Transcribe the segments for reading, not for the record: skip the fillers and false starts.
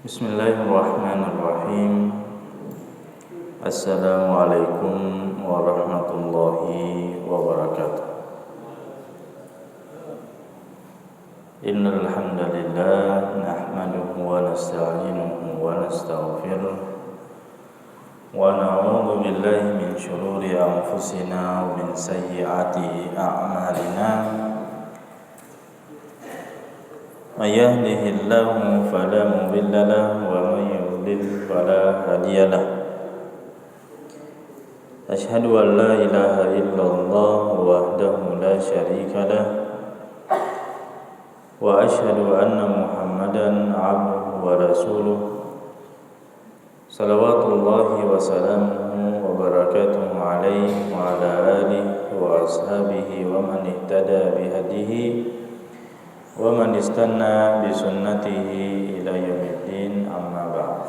Bismillahirrahmanirrahim. Assalamualaikum warahmatullahi wabarakatuh. Innal hamdalillah nahmaduhu wa nasta'inuhu wa nastaghfiruh wa na'udzu billahi min shururi anfusina wa min sayyiati a'malina. May yahdihillahu fala mudilla lahu wa may yudlil fala hadiya lahu. Asyhadu an la ilaha illallah wahdahu la syarika lahu wa asyhadu anna Muhammadan 'abduhu wa rasuluh. Salawatullahi wa salamuhu wa barakatuhu alaihi wa ala alihi wa ashabihi wa man ihtada bihadihi wa man istanna bi sunnatihi ila yaumiddin, amma ba'd.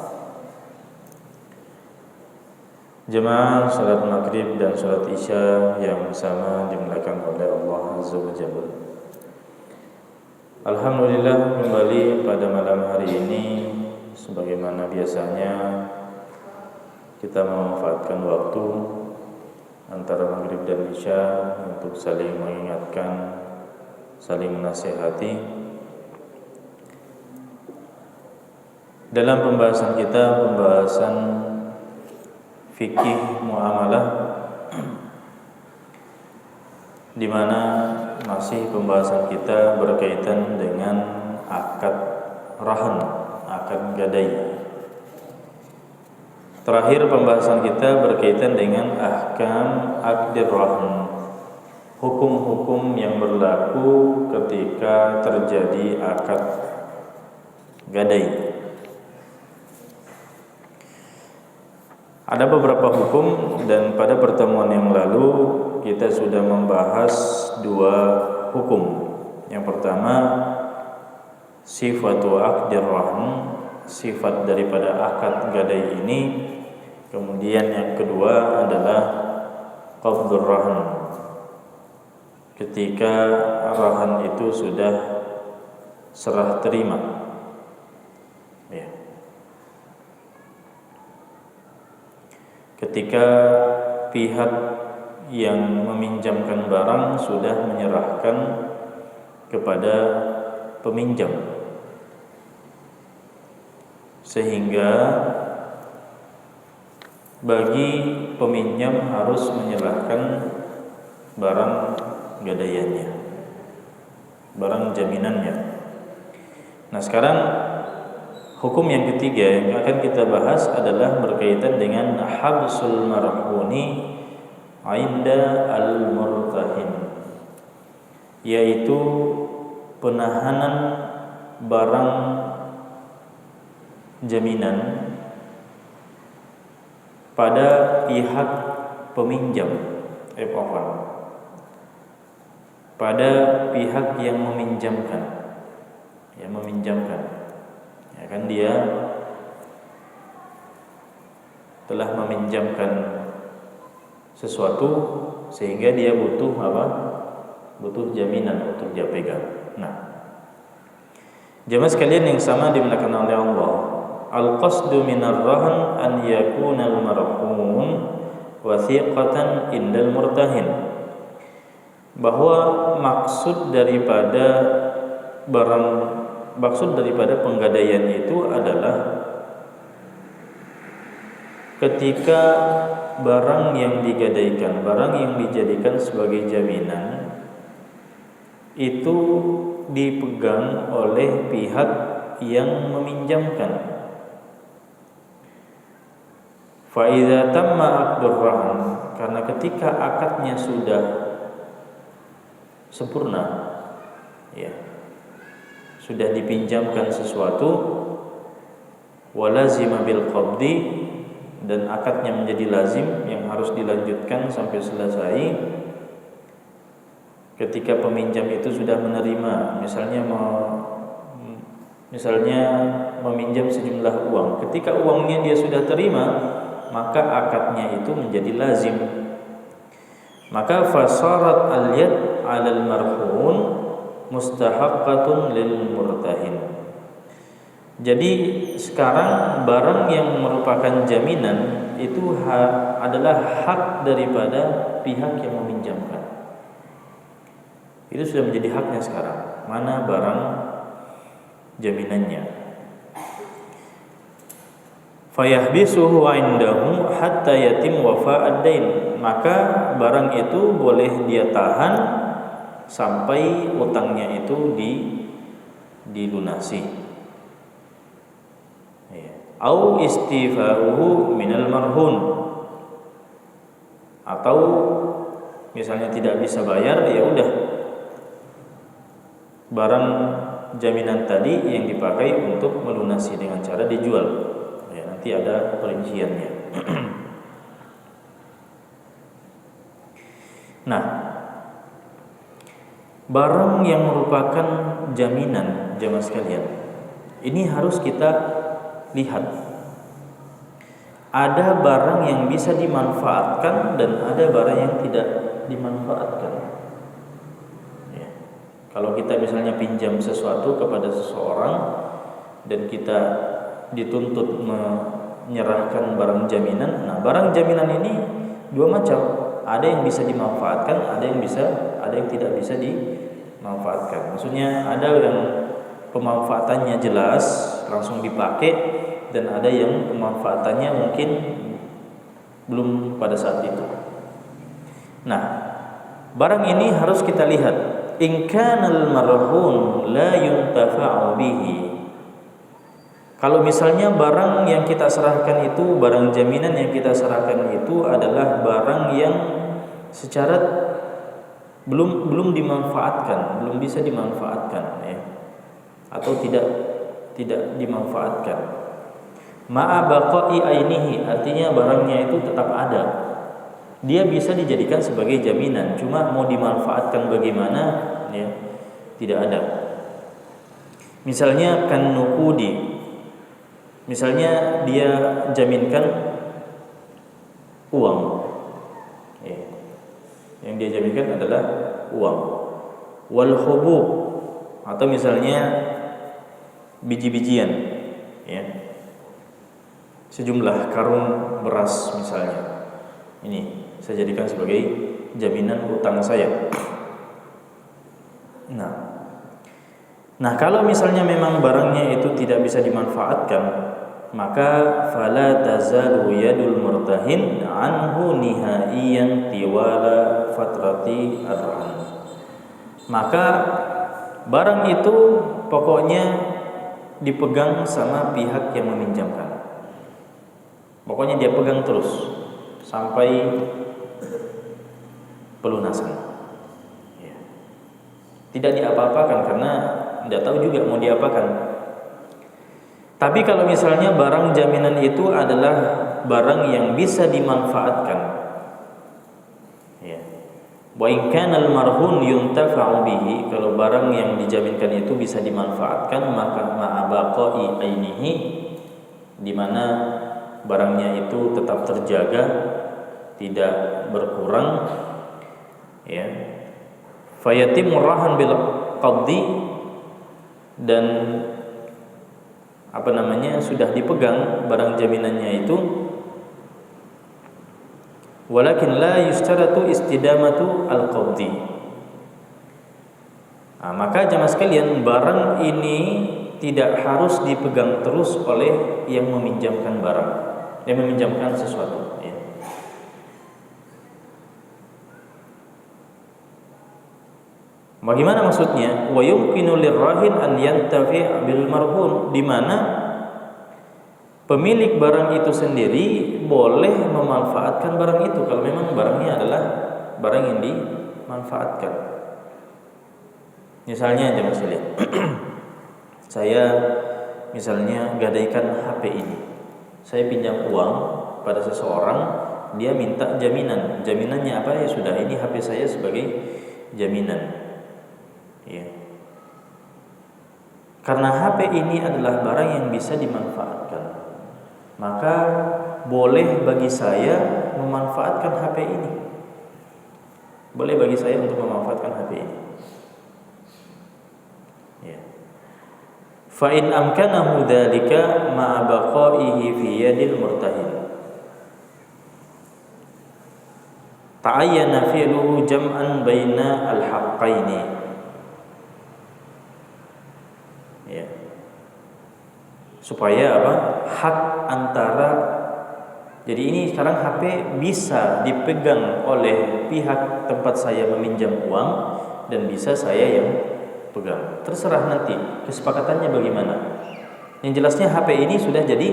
Jemaah salat maghrib dan salat isya yang sama dimuliakan oleh Allah Azza wa Jalla. Alhamdulillah, kembali pada malam hari ini sebagaimana biasanya kita memanfaatkan waktu antara maghrib dan isya untuk saling mengingatkan, saling menasihati. Dalam pembahasan kita, pembahasan fikih muamalah, di mana masih pembahasan kita berkaitan dengan akad rahan, akad gadai. Terakhir pembahasan kita berkaitan dengan ahkam aqdir rahan, hukum-hukum yang berlaku ketika terjadi akad gadai. Ada beberapa hukum, dan pada pertemuan yang lalu kita sudah membahas dua hukum. Yang pertama, sifatu aqdir rahn, sifat daripada akad gadai ini. Kemudian yang kedua adalah qabdur rahn, ketika rahan itu sudah serah terima, ya. Ketika pihak yang meminjamkan barang sudah menyerahkan kepada peminjam, sehingga bagi peminjam harus menyerahkan barang gadaiannya, barang jaminannya. Nah, sekarang hukum yang ketiga yang akan kita bahas adalah berkaitan dengan habsul marhuni 'inda al-murtahin, yaitu penahanan barang jaminan pada pihak peminjam, pada pihak yang meminjamkan, ya kan, dia telah meminjamkan sesuatu sehingga dia butuh apa? Butuh jaminan untuk dia pegang. Nah, jemaah sekalian yang sama dimuliakan oleh Allah, al-qasdu minar rahan an yakuna al-marhun wathiqatan indal murtahin, bahwa maksud daripada penggadaian itu adalah ketika barang yang digadaikan, barang yang dijadikan sebagai jaminan itu dipegang oleh pihak yang meminjamkan. Fa idza tamma aqdur rahan, karena ketika akadnya sudah sempurna, ya, sudah dipinjamkan sesuatu, walazima bil qabdi, dan akadnya menjadi lazim yang harus dilanjutkan sampai selesai. Ketika peminjam itu sudah menerima, misalnya meminjam sejumlah uang, ketika uangnya dia sudah terima, maka akadnya itu menjadi lazim. Maka fasarat al-yad 'alal marhun mustahaqqatun lil murtahin. Jadi sekarang barang yang merupakan jaminan itu adalah hak daripada pihak yang meminjamkan. Itu sudah menjadi haknya sekarang. Mana barang jaminannya? Fayahbisuhu indahu hatta yatim wafa'ad dain. Maka barang itu boleh dia tahan sampai utangnya itu dilunasi. Au istifa'uhu minal marhun. Atau misalnya tidak bisa bayar, ya udah barang jaminan tadi yang dipakai untuk melunasi dengan cara dijual. Ya, nanti ada perinciannya. Nah, barang yang merupakan jaminan jamaah sekalian, ini harus kita lihat. Ada barang yang bisa dimanfaatkan dan ada barang yang tidak dimanfaatkan. Ya. Kalau kita misalnya pinjam sesuatu kepada seseorang dan kita dituntut menyerahkan barang jaminan. Nah, barang jaminan ini dua macam. Ada yang bisa dimanfaatkan, ada yang tidak bisa dimanfaatkan. Maksudnya ada yang pemanfaatannya jelas, langsung dipakai, dan ada yang pemanfaatannya mungkin belum pada saat itu. Nah, barang ini harus kita lihat. In kanal marhun la yuntafa'u bihi. Kalau misalnya barang yang kita serahkan itu, barang jaminan yang kita serahkan itu adalah barang yang secara belum dimanfaatkan, belum bisa dimanfaatkan, ya, atau tidak dimanfaatkan. Ma'a baqa'i ainihi, artinya barangnya itu tetap ada. Dia bisa dijadikan sebagai jaminan, cuma mau dimanfaatkan bagaimana, ya, tidak ada. Misalnya kan nuqudi. Misalnya dia jaminkan uang, ya. Yang dia jaminkan adalah uang. Wal hubub, atau misalnya biji-bijian, ya, sejumlah karung beras misalnya. Ini saya jadikan sebagai jaminan utang saya. Nah, kalau misalnya memang barangnya itu tidak bisa dimanfaatkan, maka fala tazalu yadul murtahin anhu nihaiyan tiwala fatrati ar-rahan. Maka barang itu pokoknya dipegang sama pihak yang meminjamkan. Pokoknya dia pegang terus sampai pelunasan. Ya. Tidak diapa-apakan karena tidak tahu juga mau diapakan. Tapi kalau misalnya barang jaminan itu adalah barang yang bisa dimanfaatkan, ya. Wa in kana al-marhun yuntafa'u bihi, kalau barang yang dijaminkan itu bisa dimanfaatkan, maka ma'abaqa'i ainihi, di mana barangnya itu tetap terjaga, tidak berkurang, ya. Fayatimur rahan bil qaddi, dan sudah dipegang barang jaminannya itu, walakin la yustaratu istidamatu al-qabdi. Maka jamaah sekalian, barang ini tidak harus dipegang terus oleh yang meminjamkan barang, yang meminjamkan sesuatu, ya. Bagaimana maksudnya? Wa yumkinu lirrahin an yantafi' bil marhun, di mana pemilik barang itu sendiri boleh memanfaatkan barang itu kalau memang barangnya adalah barang yang dimanfaatkan. Misalnya jemaah sekalian, saya misalnya gadaikan HP ini. Saya pinjam uang pada seseorang, dia minta jaminan. Jaminannya apa? Ya sudah, ini HP saya sebagai jaminan. Ya. Karena HP ini adalah barang yang bisa dimanfaatkan, maka boleh bagi saya memanfaatkan HP ini. Boleh bagi saya untuk memanfaatkan HP ini. Ya. fa in amkanahu dzalika ma'a baqaihi fi yadil murtahin ta'ayyana fi'luhu jam'an baina al-haqqaini. Ya. Supaya apa? Hak antara, jadi ini sekarang HP bisa dipegang oleh pihak tempat saya meminjam uang dan bisa saya yang pegang. Terserah nanti kesepakatannya bagaimana. Yang jelasnya HP ini sudah jadi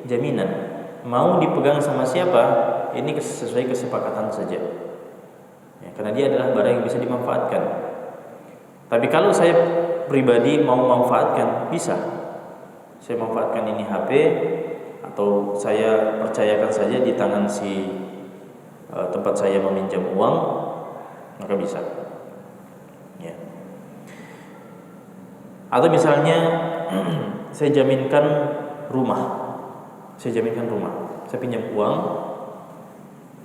jaminan. Mau dipegang sama siapa? Ini sesuai kesepakatan saja. Ya, karena dia adalah barang yang bisa dimanfaatkan. Tapi kalau saya pribadi mau manfaatkan, bisa. Saya manfaatkan ini HP atau saya percayakan saja di tangan si tempat saya meminjam uang, maka bisa. Ya. Atau misalnya saya jaminkan rumah. Saya pinjam uang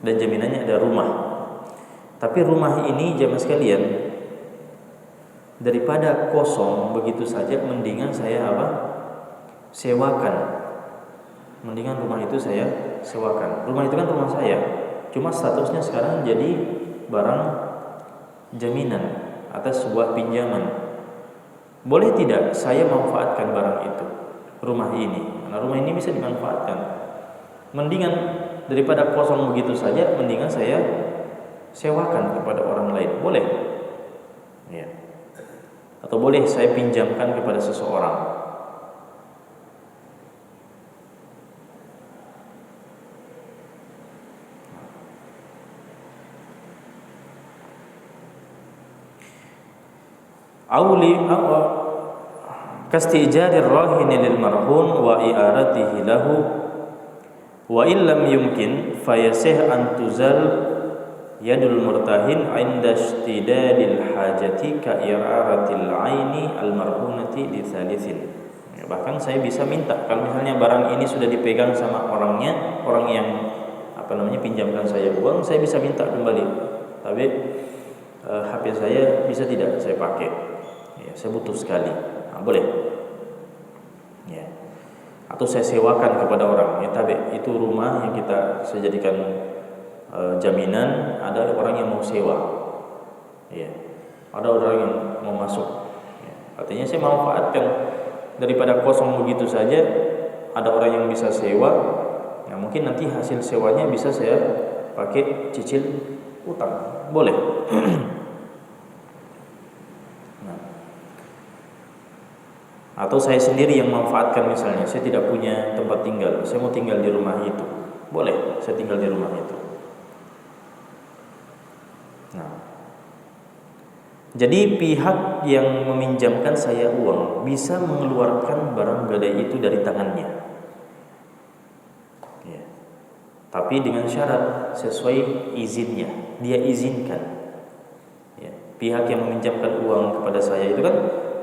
dan jaminannya ada rumah. Tapi rumah ini jamaah sekalian, daripada kosong begitu saja, mendingan saya apa? Sewakan. Mendingan rumah itu saya sewakan. Rumah itu kan rumah saya, cuma statusnya sekarang jadi barang jaminan atas sebuah pinjaman. Boleh tidak saya manfaatkan barang itu, rumah ini? Karena rumah ini bisa dimanfaatkan. Mendingan daripada kosong begitu saja, mendingan saya sewakan kepada orang lain. Boleh? Ya. Atau boleh saya pinjamkan kepada seseorang. Kastijarir rahin lil marhun wa i'aratihi lahu wa illam yumkin fayasih an tuzal yadul murtahin 'inda istidadil hajati ka i'aratil 'aini al marhunati li thalithin. Bahkan saya bisa minta kalau misalnya barang ini sudah dipegang sama orangnya, orang yang pinjamkan saya uang, saya bisa minta kembali. Tapi HP saya bisa tidak saya pakai? Ya, saya butuh sekali. Nah, boleh. Ya. Atau saya sewakan kepada orang. Ya, tapi itu rumah yang saya jadikan jaminan, ada orang yang mau sewa. Ya. Ada orang yang mau masuk. Ya. Artinya saya manfaatkan daripada kosong begitu saja, ada orang yang bisa sewa. Nah, mungkin nanti hasil sewanya bisa saya pakai cicil utang. Boleh. Atau saya sendiri yang memanfaatkan, misalnya saya tidak punya tempat tinggal, saya mau tinggal di rumah itu, boleh saya tinggal di rumah itu. Nah, jadi pihak yang meminjamkan saya uang bisa mengeluarkan barang gadai itu dari tangannya, ya. Tapi dengan syarat sesuai izinnya, dia izinkan. Ya. Pihak yang meminjamkan uang kepada saya itu kan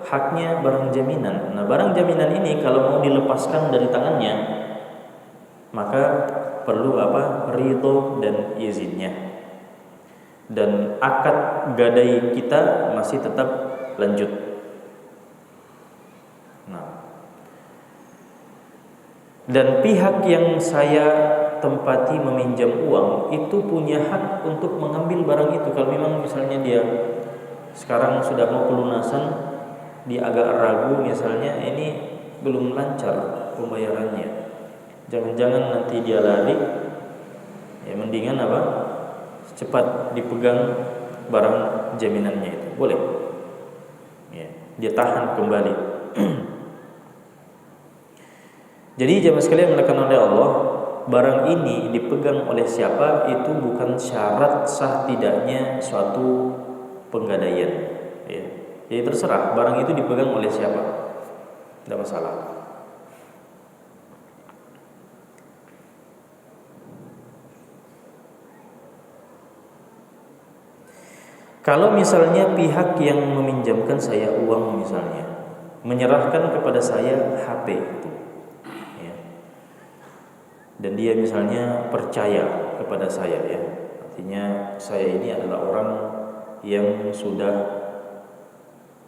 haknya barang jaminan. Nah, barang jaminan ini kalau mau dilepaskan dari tangannya, maka perlu ridho dan izinnya. Dan akad gadai kita masih tetap lanjut. Nah, dan pihak yang saya tempati meminjam uang itu punya hak untuk mengambil barang itu. Kalau memang misalnya dia sekarang sudah mau pelunasan, dia agak ragu misalnya, ini belum lancar pembayarannya, jangan-jangan nanti dia lari, ya mendingan cepat dipegang barang jaminannya itu, boleh. Ya, dia tahan kembali. Jadi jemaah sekalian dimuliakan oleh Allah, barang ini dipegang oleh siapa itu bukan syarat sah tidaknya suatu penggadaian. Ya. Jadi terserah barang itu dipegang oleh siapa, tidak masalah. Kalau misalnya pihak yang meminjamkan saya uang misalnya menyerahkan kepada saya HP itu, ya, dan dia misalnya percaya kepada saya, ya, artinya saya ini adalah orang yang sudah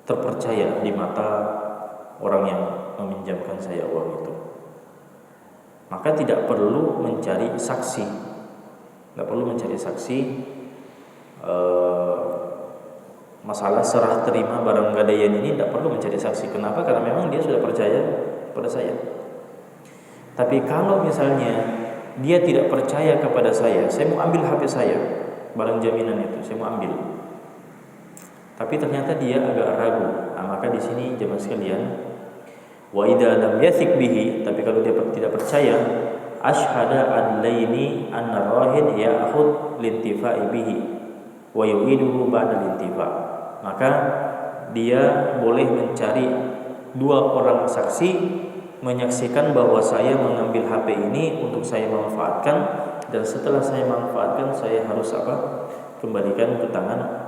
terpercaya di mata orang yang meminjamkan saya uang itu. Maka tidak perlu mencari saksi. Tidak perlu mencari saksi masalah serah terima barang gadaian ini, tidak perlu mencari saksi. Kenapa? Karena memang dia sudah percaya kepada saya. Tapi kalau misalnya dia tidak percaya kepada saya mau ambil HP saya, barang jaminan itu saya mau ambil, tapi ternyata dia agak ragu. Maka di sini jemaah sekalian, wa idza lam yathik bihi, tapi kalau dia tidak percaya, asyhada adlaini anna rahin ya'khud lintifa'i bihi wa yu'iduhu ba'da lintifa'. Maka dia boleh mencari 2 orang saksi menyaksikan bahwa saya mengambil HP ini untuk saya manfaatkan, dan setelah saya manfaatkan saya harus kembalikan ke tangan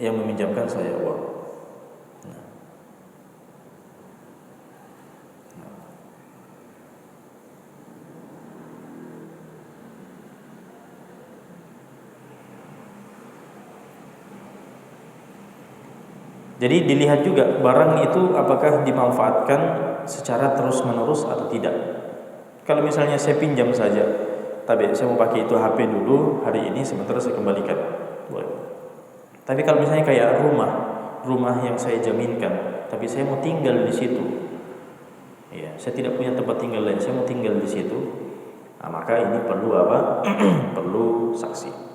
yang meminjamkan saya uang. Jadi dilihat juga barang itu apakah dimanfaatkan secara terus menerus atau tidak. Kalau misalnya saya pinjam saja, tapi saya mau pakai itu HP dulu hari ini, sementara saya kembalikan, boleh. Tapi kalau misalnya kayak rumah yang saya jaminkan, tapi saya mau tinggal di situ, ya, saya tidak punya tempat tinggal lain, saya mau tinggal di situ, maka ini perlu perlu saksi.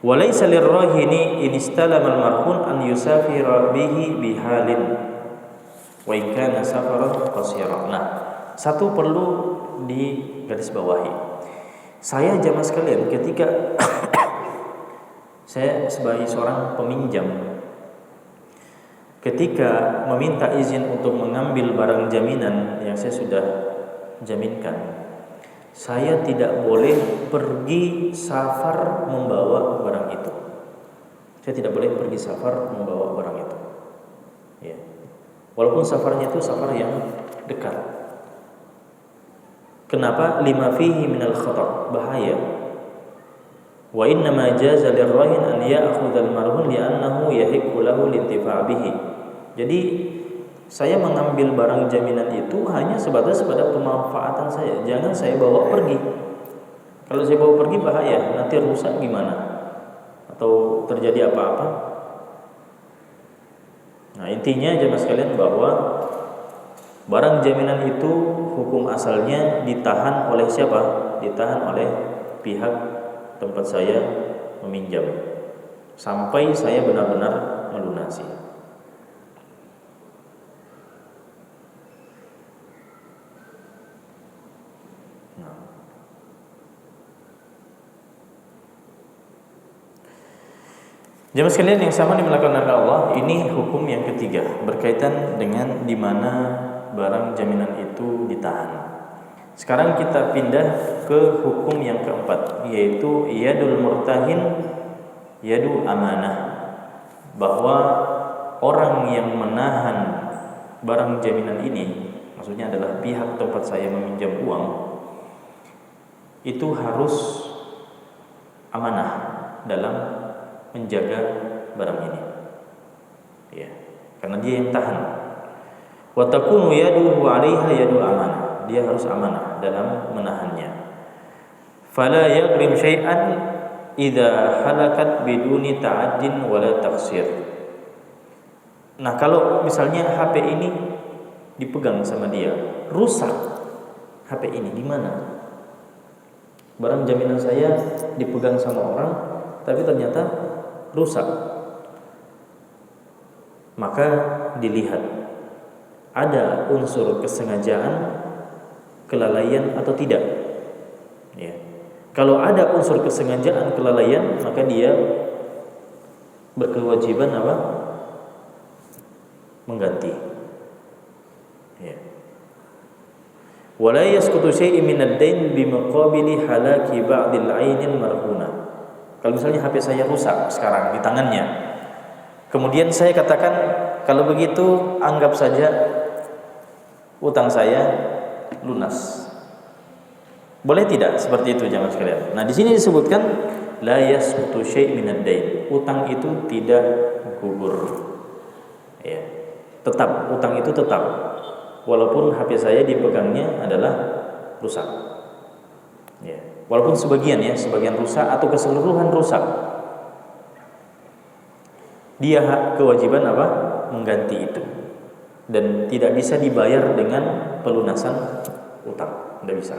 Walaysa lirrahini in istalama al-marhun an yusafira bihi bihalin wa in kana safaran qasira. Nah, satu perlu di garis bawahi. Saya jamaah sekalian, ketika saya sebagai seorang peminjam, ketika meminta izin untuk mengambil barang jaminan yang saya sudah jaminkan, saya tidak boleh pergi safar membawa barang itu. Saya tidak boleh pergi safar membawa barang itu. Ya. Walaupun safarnya itu safar yang dekat. Kenapa? Lima fihi minal khatar, bahaya. Wa inna ma jaza lirrahin an ya'khudha al-marhun li'annahu yahiqqu lahu lintifa' bihi. Jadi saya mengambil barang jaminan itu hanya sebatas pada pemanfaatan saya. Jangan saya bawa pergi. Kalau saya bawa pergi bahaya, nanti rusak gimana? Atau terjadi apa-apa? Nah, intinya jemaah sekalian bahwa barang jaminan itu hukum asalnya ditahan oleh siapa? Ditahan oleh pihak tempat saya meminjam sampai saya benar-benar melunasi. Jemaah sekalian yang sama dimulakan oleh Allah, ini hukum yang ketiga berkaitan dengan di mana barang jaminan itu ditahan. Sekarang kita pindah ke hukum yang keempat, yaitu yadul murtahin yadu amanah, bahwa orang yang menahan barang jaminan ini, maksudnya adalah pihak tempat saya meminjam uang, itu harus amanah dalam menjaga barang ini, ya, karena dia yang tahan. Wa takunu yaduhu 'alaiha yadu amanah, dia harus amanah dalam menahannya. Fala yaghrim syai'an idza halakat biduni ta'addin wala taqsir. Nah, kalau misalnya HP ini dipegang sama dia, rusak HP ini, gimana? Barang jaminan saya dipegang sama orang, tapi ternyata rusak. Maka dilihat ada unsur kesengajaan, kelalaian atau tidak. Ya. Kalau ada unsur kesengajaan, kelalaian, maka dia berkewajiban apa? Mengganti. Ya. Wala yasqutu syai'un min ad-dain bimuqabili halaki ba'dil 'ainil marhunah. Kalau misalnya HP saya rusak sekarang di tangannya, kemudian saya katakan, kalau begitu anggap saja utang saya lunas. Boleh tidak seperti itu jamaah sekalian? Nah, di sini disebutkan la yasqutu syai' minad dain. Utang itu tidak gugur. Ya. Tetap utang itu tetap. Walaupun HP saya dipegangnya adalah rusak. Ya. Walaupun sebagian rusak atau keseluruhan rusak. Dia kewajiban apa? Mengganti itu. Dan tidak bisa dibayar dengan pelunasan utang. Tidak bisa.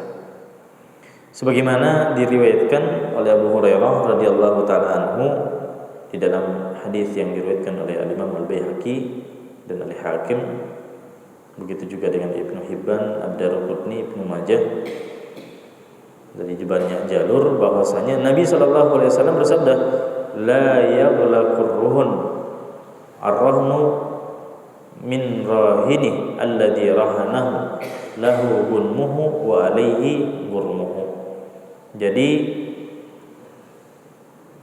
Sebagaimana diriwayatkan oleh Abu Hurairah radhiyallahu taala anhu di dalam hadis yang diriwayatkan oleh Imam Al-Baihaqi dan oleh Hakim, begitu juga dengan Ibnu Hibban, Ad-Darqutni, Ibnu Majah, dari banyak jalur bahwasanya Nabi sallallahu alaihi wasallam bersabda, la yaghlaqur ruhun ar-rahnu min rahini alladhi rahanahu lahu gunmuhu wa alaihi gurmuhu. Jadi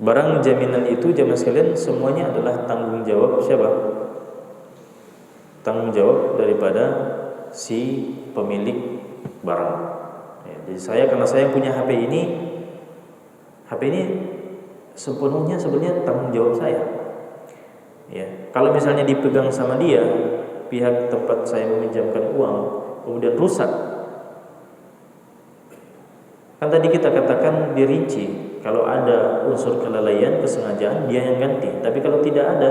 barang jaminan itu jamaah sekalian semuanya adalah tanggung jawab siapa? Tanggung jawab daripada si pemilik barang. Ya, jadi karena saya punya HP ini sepenuhnya sebenarnya tanggung jawab saya. Ya, kalau misalnya dipegang sama dia, pihak tempat saya meminjamkan uang, kemudian rusak. Kan tadi kita katakan dirinci, kalau ada unsur kelalaian, kesengajaan, dia yang ganti. Tapi kalau tidak ada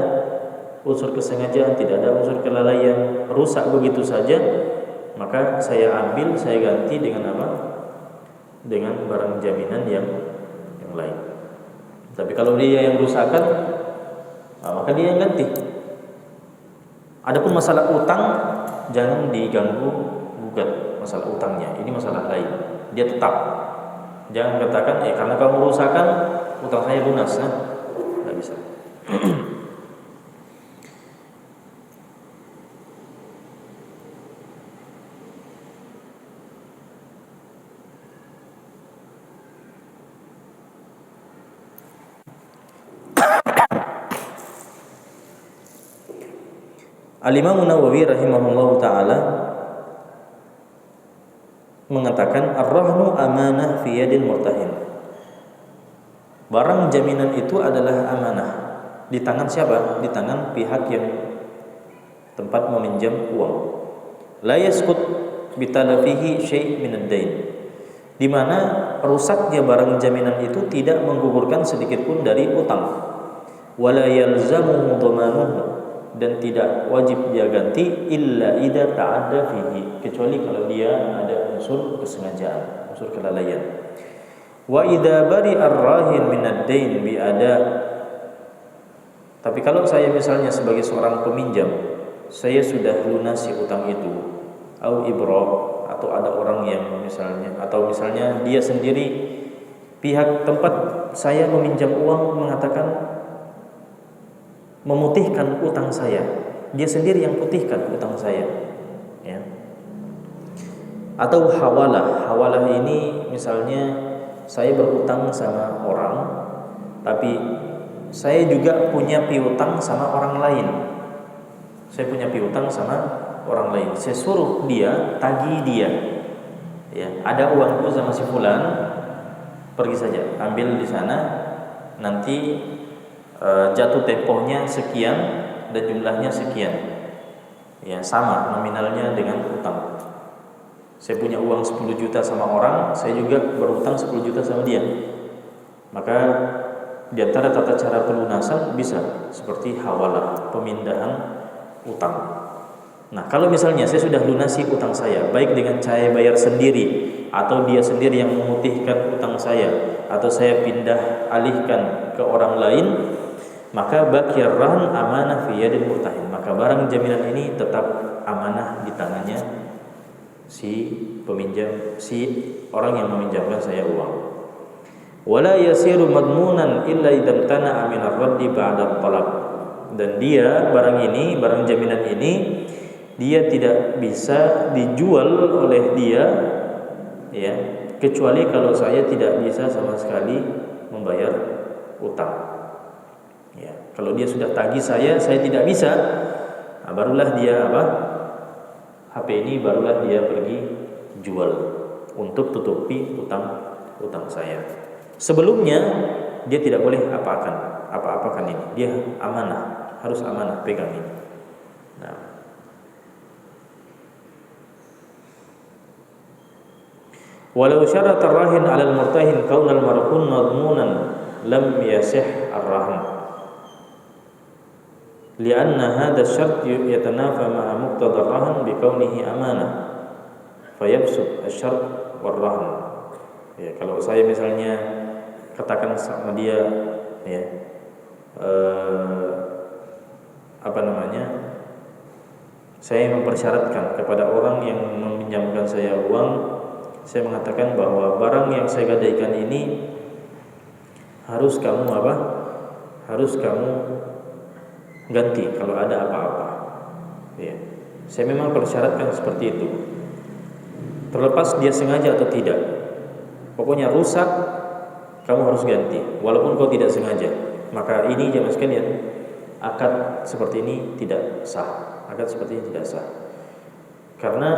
unsur kesengajaan, tidak ada unsur kelalaian, rusak begitu saja, maka saya ambil, saya ganti dengan apa? Dengan barang jaminan yang lain. Tapi kalau dia yang rusakkan, maka dia yang ganti. Adapun masalah utang, jangan diganggu gugat masalah utangnya. Ini masalah lain. Dia tetap. Jangan katakan, karena kamu merusakkan utang saya lunas, tidak bisa. Al-Imam Nawawi rahimahullahu taala mengatakan ar-rahnu amanah fi yadil murtahin. Barang jaminan itu adalah amanah di tangan siapa? Di tangan pihak yang tempat meminjam uang. La yasqut bitalafihi syai' min ad-dain. Di mana rusaknya barang jaminan itu tidak menggugurkan sedikit pun dari utang. Wala yalzamuhu dhamanuhu, dan tidak wajib dia ganti illa idza ta'adda fihi, kecuali kalau dia ada unsur kesengajaan, unsur kelalaian. Wa idza bari ar-rahin min ad-dain bi ada. Tapi kalau saya misalnya sebagai seorang peminjam, saya sudah lunasi utang itu, au ibra, atau ada orang yang misalnya dia sendiri, pihak tempat saya meminjam uang mengatakan memutihkan utang saya, dia sendiri yang putihkan utang saya, ya. Atau hawalah ini misalnya saya berutang sama orang, tapi saya juga punya piutang sama orang lain. Saya suruh dia tagih dia, ya. Ada uang itu sama si fulan, pergi saja, ambil di sana, nanti jatuh tempohnya sekian dan jumlahnya sekian, ya, sama nominalnya dengan utang. Saya punya uang 10 juta sama orang, saya juga berutang 10 juta sama dia. Maka di antara tata cara pelunasan bisa seperti hawalah, pemindahan utang. Nah, kalau misalnya saya sudah lunasi utang saya, baik dengan saya bayar sendiri atau dia sendiri yang memutihkan utang saya, atau saya pindah alihkan ke orang lain, maka baqiyar rahn amanah fi yadil murtahin. Maka barang jaminan ini tetap amanah di tangannya si peminjam, si orang yang meminjamkan saya uang. Wala yasiru madmunan illa idza tana'a min ar-raddi ba'da talab. Dan dia barang jaminan ini dia tidak bisa dijual oleh dia, ya, kecuali kalau saya tidak bisa sama sekali membayar utang. Ya, kalau dia sudah tagih saya tidak bisa, barulah dia HP ini barulah dia pergi jual untuk tutupi utang saya. Sebelumnya dia tidak boleh apa-apakan ini. Dia amanah, harus amanah pegang ini. Nah, walau syarat ar-rahin 'ala al-murtahin kaunal marhun madmunan lam yasih ar-rahn. Lianna hadha syart yatanafa ma'a muqtada ar-rahn bikaunihi amanah fayabsut asy-syart war-rahn. Ya, kalau saya misalnya katakan sama dia ya saya mempersyaratkan kepada orang yang meminjamkan saya uang, saya mengatakan bahwa barang yang saya gadaikan ini harus kamu harus kamu ganti kalau ada apa-apa. Ya. Saya memang persyaratkan seperti itu. Terlepas dia sengaja atau tidak. Pokoknya rusak, kamu harus ganti. Walaupun kau tidak sengaja. Maka ini jemaah sekalian, akad seperti ini tidak sah. Akad seperti ini tidak sah. Karena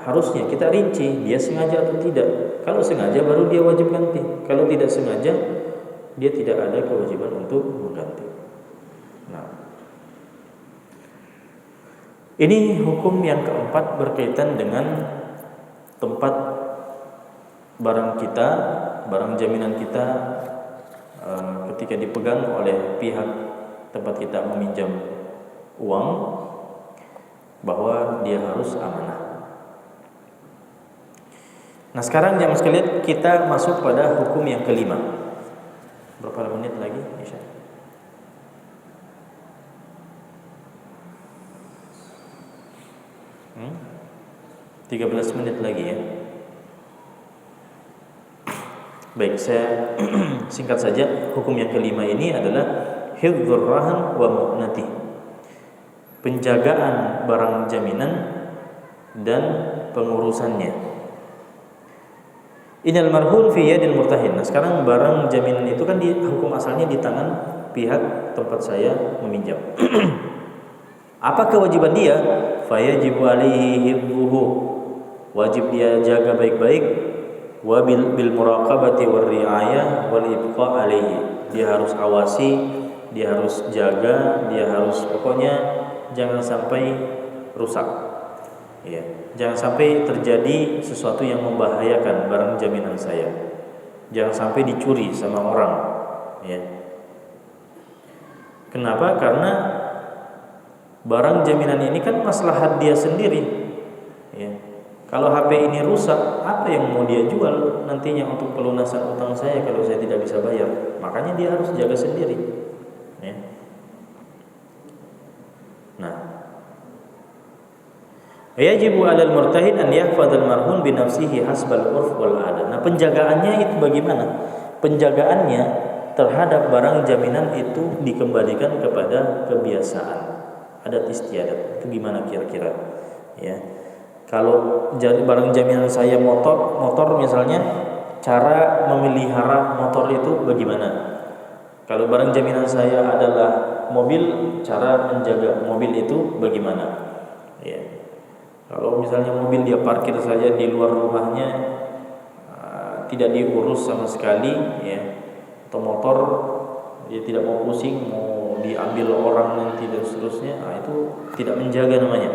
harusnya kita rinci dia sengaja atau tidak. Kalau sengaja baru dia wajib ganti. Kalau tidak sengaja, dia tidak ada kewajiban untuk mengganti. Nah, ini hukum yang keempat berkaitan dengan tempat barang kita, barang jaminan kita ketika dipegang oleh pihak tempat kita meminjam uang, bahwa dia harus amanah. Nah, sekarang jemaah sekalian kita masuk pada hukum yang kelima. Berapa menit lagi, Isya? 13 menit lagi ya. Baik, saya singkat saja. Hukum yang kelima ini adalah hifdzur rahan wa mu'nati. Penjagaan barang jaminan dan pengurusannya. Inal marhun fi yadil murtahin. Nah, sekarang barang jaminan itu kan hukum asalnya di tangan pihak tempat saya meminjam. Apa kewajiban dia? Fayajibu alaihi hifdhuhu. Wajib dia jaga baik-baik, wa bil muraqabati war riayah wal ibqa alaihi. Dia harus awasi, dia harus jaga, dia harus pokoknya jangan sampai rusak. Ya, jangan sampai terjadi sesuatu yang membahayakan barang jaminan saya. Jangan sampai dicuri sama orang, ya. Kenapa? Karena barang jaminan ini kan maslahat dia sendiri, ya. Kalau HP ini rusak, apa yang mau dia jual nantinya untuk pelunasan utang saya kalau saya tidak bisa bayar? Makanya dia harus jaga sendiri, ya. Nah, yajibu 'alal murtahin an yahfadzal marhun bi nafsihi hasbal urf wal 'adat. Nah, penjagaannya itu bagaimana? Penjagaannya terhadap barang jaminan itu dikembalikan kepada kebiasaan, adat istiadat. Itu gimana kira-kira? Ya. Kalau barang jaminan saya motor misalnya, cara memelihara motor itu bagaimana? Kalau barang jaminan saya adalah mobil, cara menjaga mobil itu bagaimana? Ya. Kalau misalnya mobil dia parkir saja di luar rumahnya, tidak diurus sama sekali, ya. Atau motor dia tidak mau pusing, mau diambil orang nanti dan seterusnya, itu tidak menjaga namanya.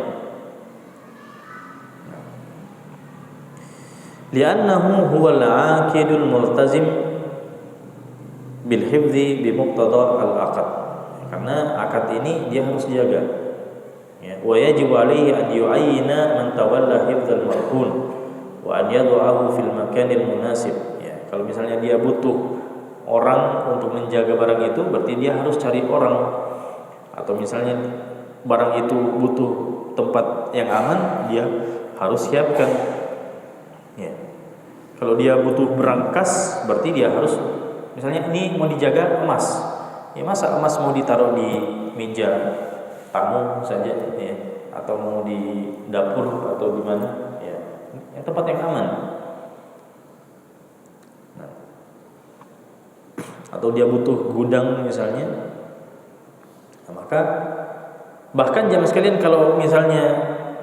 Li'annahu huwal 'aqidul multazim bil hifdzi bi muqtada al-aqd. Karena akad ini dia harus jaga. Ya, wa yajibu 'alaihi an yu'ayyina man tawalla hifdzal marhun wa an yad'ahu fil makanil munasib. Ya, kalau misalnya dia butuh orang untuk menjaga barang itu, berarti dia harus cari orang. Atau misalnya barang itu butuh tempat yang aman, dia harus siapkan. Ya. Kalau dia butuh berangkas, berarti dia harus, misalnya ini mau dijaga emas. Ya, masa emas mau ditaruh di meja tamu saja, ya, atau mau di dapur atau di mana, ya, yang tempat yang aman. Nah. Atau dia butuh gudang misalnya. Nah, maka bahkan jamaah sekalian, kalau misalnya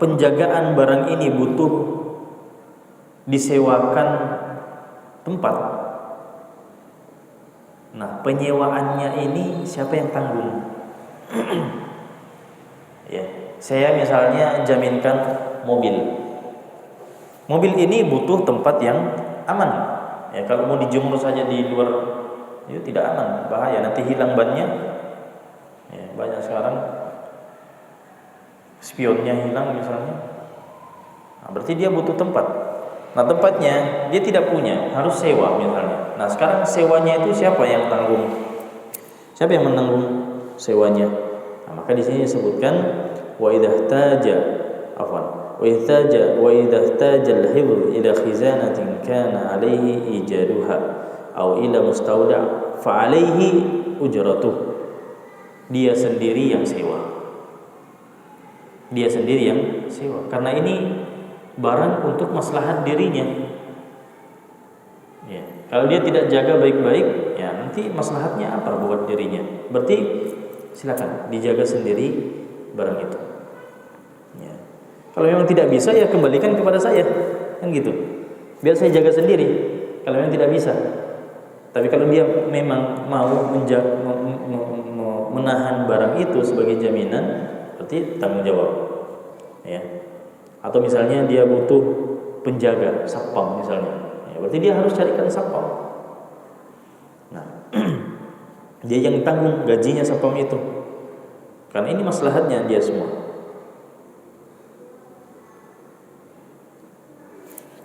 penjagaan barang ini butuh disewakan tempat. Nah, penyewaannya ini siapa yang tanggung? Ya, saya misalnya jaminkan mobil. Mobil ini butuh tempat yang aman. Ya, kalau mau dijemur saja di luar itu tidak aman, bahaya, nanti hilang bannya. Ya, banyak sekarang spionnya hilang misalnya. Nah, berarti dia butuh tempat. Nah, tempatnya dia tidak punya, harus sewa misalnya. Nah, sekarang sewanya itu siapa yang tanggung? Siapa yang menanggung sewanya? Nah, maka di sini disebutkan wa idza taja afwan wa idza taja al-hifz ila khizanatin kana alaihi ijaduha aw ila mustauda fa alaihi ujratuh. Dia sendiri yang sewa. Dia sendiri yang sewa. Karena ini barang untuk maslahat dirinya. Ya, kalau dia tidak jaga baik-baik, ya nanti maslahatnya apa buat dirinya? Berarti silakan dijaga sendiri barang itu. Ya. Kalau memang tidak bisa, ya kembalikan kepada saya, kan gitu. Biar saya jaga sendiri. Kalau memang tidak bisa. Tapi kalau dia memang mau menahan barang itu sebagai jaminan, berarti tanggung jawab. Ya. Atau misalnya dia butuh penjaga satpam misalnya, ya, berarti dia harus carikan satpam. Nah, dia yang tanggung gajinya satpam itu, karena ini maslahatnya dia semua.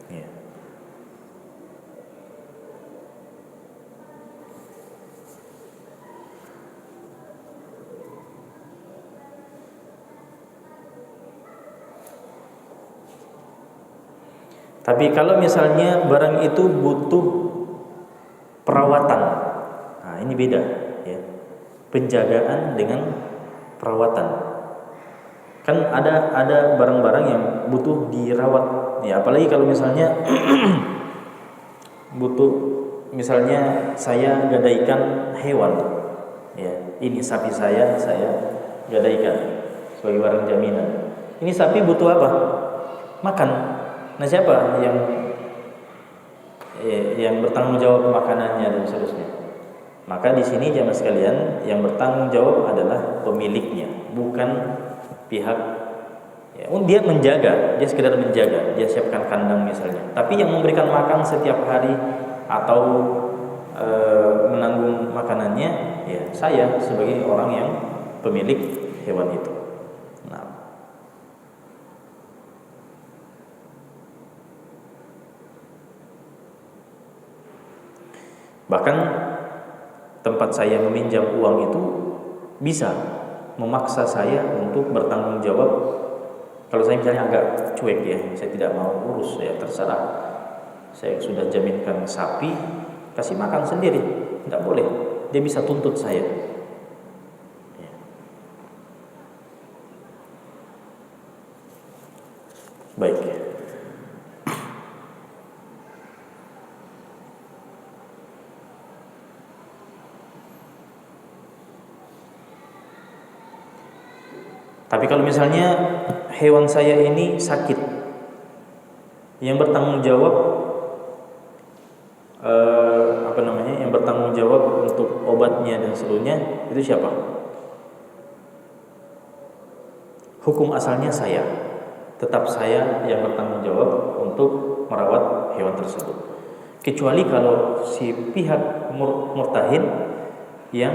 Ya. Tapi kalau misalnya barang itu butuh perawatan, nah ini beda, ya. Penjagaan dengan perawatan. Kan ada barang-barang yang butuh dirawat, ya. Apalagi kalau misalnya butuh, misalnya saya gadaikan hewan, ya. Ini sapi saya gadaikan sebagai barang jaminan. Ini sapi butuh apa? Makan. Nah, siapa yang bertanggung jawab makanannya dan seterusnya? Maka di sini jemaah sekalian, yang bertanggung jawab adalah pemiliknya, bukan pihak. Ya, dia menjaga, dia sekedar menjaga, dia siapkan kandang misalnya. Tapi yang memberikan makan setiap hari atau menanggung makanannya, ya saya sebagai orang yang pemilik hewan itu. Bahkan tempat saya meminjam uang itu bisa memaksa saya untuk bertanggung jawab. Kalau saya misalnya agak cuek, ya, saya tidak mau urus, ya terserah. Saya sudah jaminkan sapi, kasih makan sendiri, tidak boleh. Dia bisa tuntut saya. Ya. Baik. Tapi kalau misalnya hewan saya ini sakit, yang bertanggung jawab yang bertanggung jawab untuk obatnya dan seluruhnya itu siapa? Hukum asalnya saya, tetap saya yang bertanggung jawab untuk merawat hewan tersebut. Kecuali kalau si pihak murtahin yang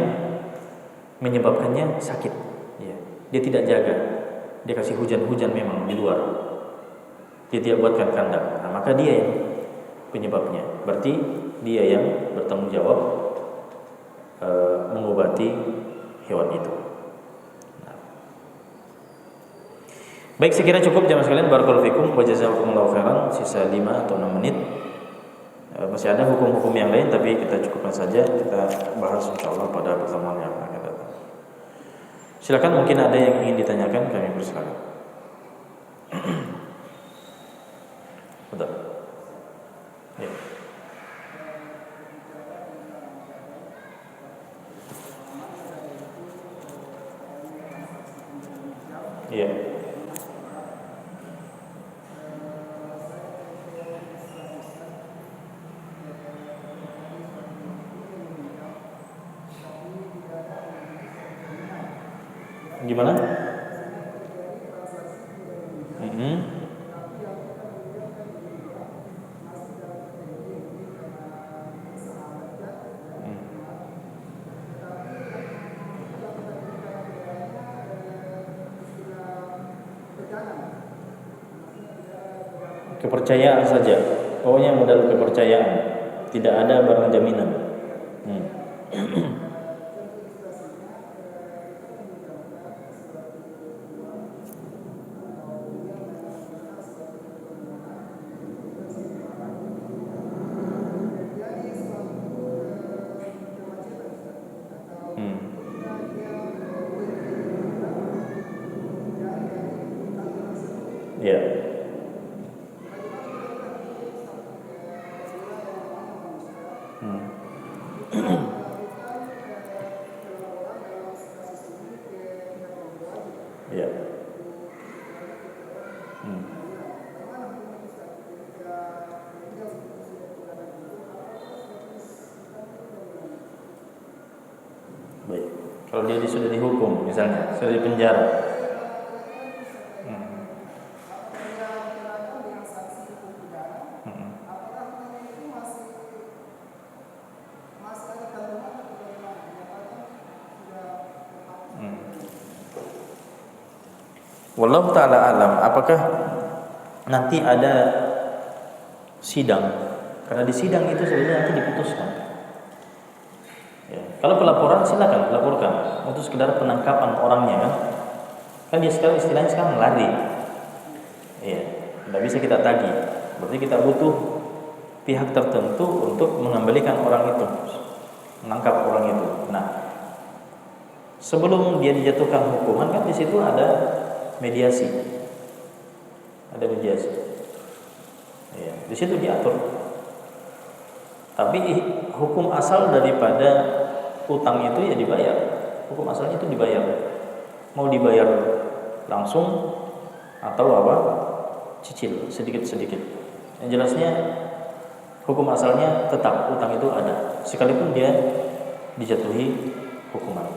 menyebabkannya sakit, ya. Dia tidak jaga, dia kasih hujan-hujan memang di luar, dia tidak buatkan kandang. Nah, maka dia yang penyebabnya. Berarti dia yang bertanggung jawab mengobati hewan itu. Nah. Baik, sekiranya cukup jamaah sekalian, barakallahu fikum wa jazakumullahu khairan. Sisa 5 atau 6 menit. Masih ada hukum-hukum yang lain, tapi kita cukupkan saja. Kita bahas insyaallah pada pertemuan yang akan datang. Silakan, mungkin ada yang ingin ditanyakan, kami persilakan. Betul. Ya. Iya. Gimana? Hmm. Kepercayaan saja, pokoknya modal kepercayaan, tidak ada barang jaminan. Ya. Ya. Baik. Kalau dia sudah dihukum, misalnya sudah dipenjara, wallahu ta'ala alam, apakah nanti ada sidang? Karena di sidang itu sebenarnya nanti diputuskan. Ya. Kalau pelaporan silakan laporkan, untuk sekedar penangkapan orangnya kan. Kan dia sekarang istilahnya sekarang lari. Iya, tidak bisa kita tagih. Berarti kita butuh pihak tertentu untuk mengembalikan orang itu, menangkap orang itu. Nah, sebelum dia dijatuhkan hukuman kan di situ ada mediasi, ada mediasi. Ya, di situ diatur. Tapi hukum asal daripada utang itu ya dibayar. Hukum asalnya itu dibayar. Mau dibayar langsung atau apa? Cicil sedikit-sedikit. Yang jelasnya hukum asalnya tetap utang itu ada, sekalipun dia dijatuhi hukuman.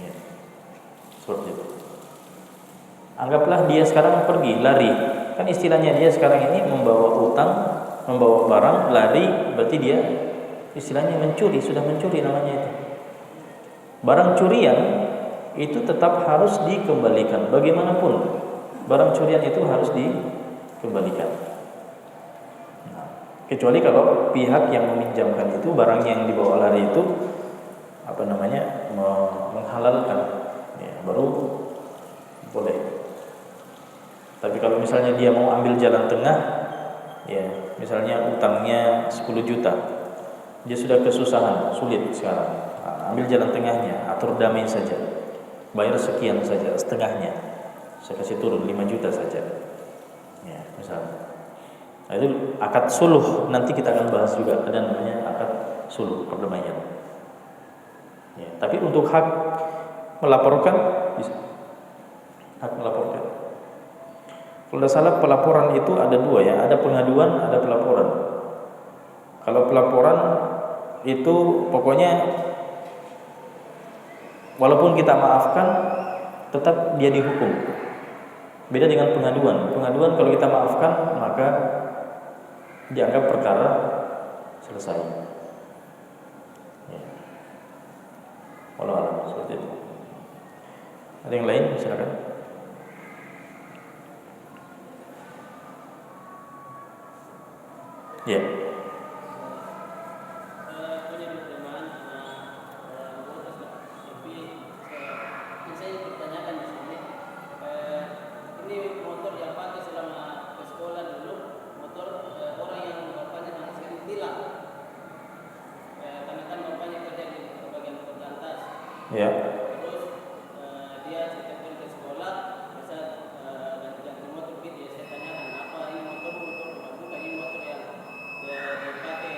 Ya. Seperti itu. Anggaplah dia sekarang pergi, lari. Kan istilahnya dia sekarang ini membawa utang, membawa barang, lari, berarti dia istilahnya mencuri, sudah mencuri namanya itu. Barang curian itu tetap harus dikembalikan. Bagaimanapun, barang curian itu harus dikembalikan. Nah, kecuali kalau pihak yang meminjamkan itu, barang yang dibawa lari itu menghalalkan, ya, baru boleh. Tapi kalau misalnya dia mau ambil jalan tengah, ya, misalnya utangnya 10 juta, dia sudah kesusahan, sulit sekarang. Nah, ambil jalan tengahnya, atur damai saja, bayar sekian saja, setengahnya, saya kasih turun 5 juta saja, ya, misalnya. Nah, itu akad suluh, nanti kita akan bahas juga, ada namanya akad suluh, perdamaian. Ya, tapi untuk hak melaporkan bisa, hak melaporkan. Kalau tidak salah pelaporan itu ada dua ya, ada pengaduan, ada pelaporan. Kalau pelaporan itu pokoknya walaupun kita maafkan tetap dia dihukum. Beda dengan pengaduan. Pengaduan kalau kita maafkan maka dianggap perkara selesai. Ya. Wallahu a'lam, seperti itu. Ada yang lain? Silakan. Ya. Ya. Terus dia setiap kali ke sekolah bisa ganti motor gitu ya. Saya tanyakan apa ini motor bukan ini motor yang dipakai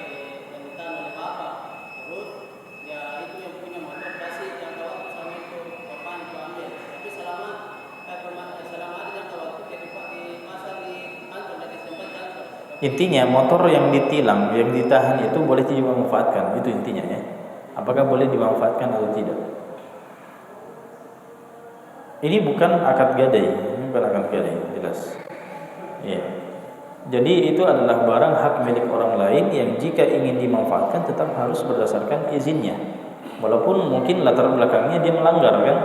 yang ditanam oleh bapak. Terus ya itu yang punya motor kasih jangka waktu sama itu bapak itu ambil. Tapi selama ada jangka waktu dia dipakai pasar di kantor dari tempat kantor. Intinya motor yang ditilang, yang ditahan itu boleh dimanfaatkan, itu intinya ya. Apakah boleh dimanfaatkan atau tidak? Ini bukan akad gadai, jelas. Iya. Jadi itu adalah barang hak milik orang lain yang jika ingin dimanfaatkan tetap harus berdasarkan izinnya. Walaupun mungkin latar belakangnya dia melanggar kan?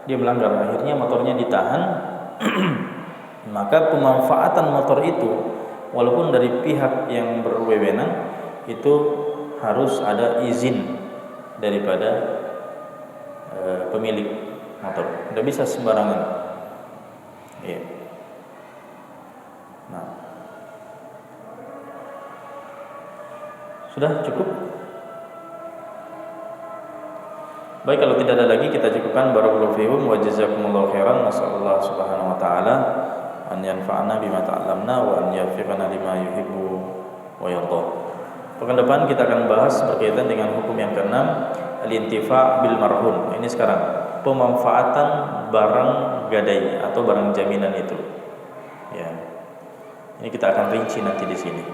Dia melanggar, akhirnya motornya ditahan. Maka pemanfaatan motor itu walaupun dari pihak yang berwenang itu harus ada izin daripada pemilik motor. Tidak bisa sembarangan. Iya. Nah. Sudah cukup? Baik, kalau tidak ada lagi kita cukupkan. Barakallahu fiikum wa jazakumullahu khairan. Nasallallahu subhanahu wa ta'ala an yanfa'ana bima ta'allamna wa an yafiqana lima yuhibbu wa yarda. Pekan depan kita akan bahas berkaitan dengan hukum yang keenam, al-intifa' bil marhun. Ini sekarang pemanfaatan barang gadai atau barang jaminan itu. Ya. Ini kita akan rinci nanti di sini.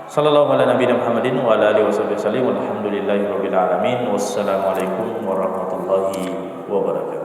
Sallallahu ala nabiyina Muhammadin wa ala alihi wasallam. Walhamdulillahirabbil alamin. Wassalamualaikum warahmatullahi wabarakatuh.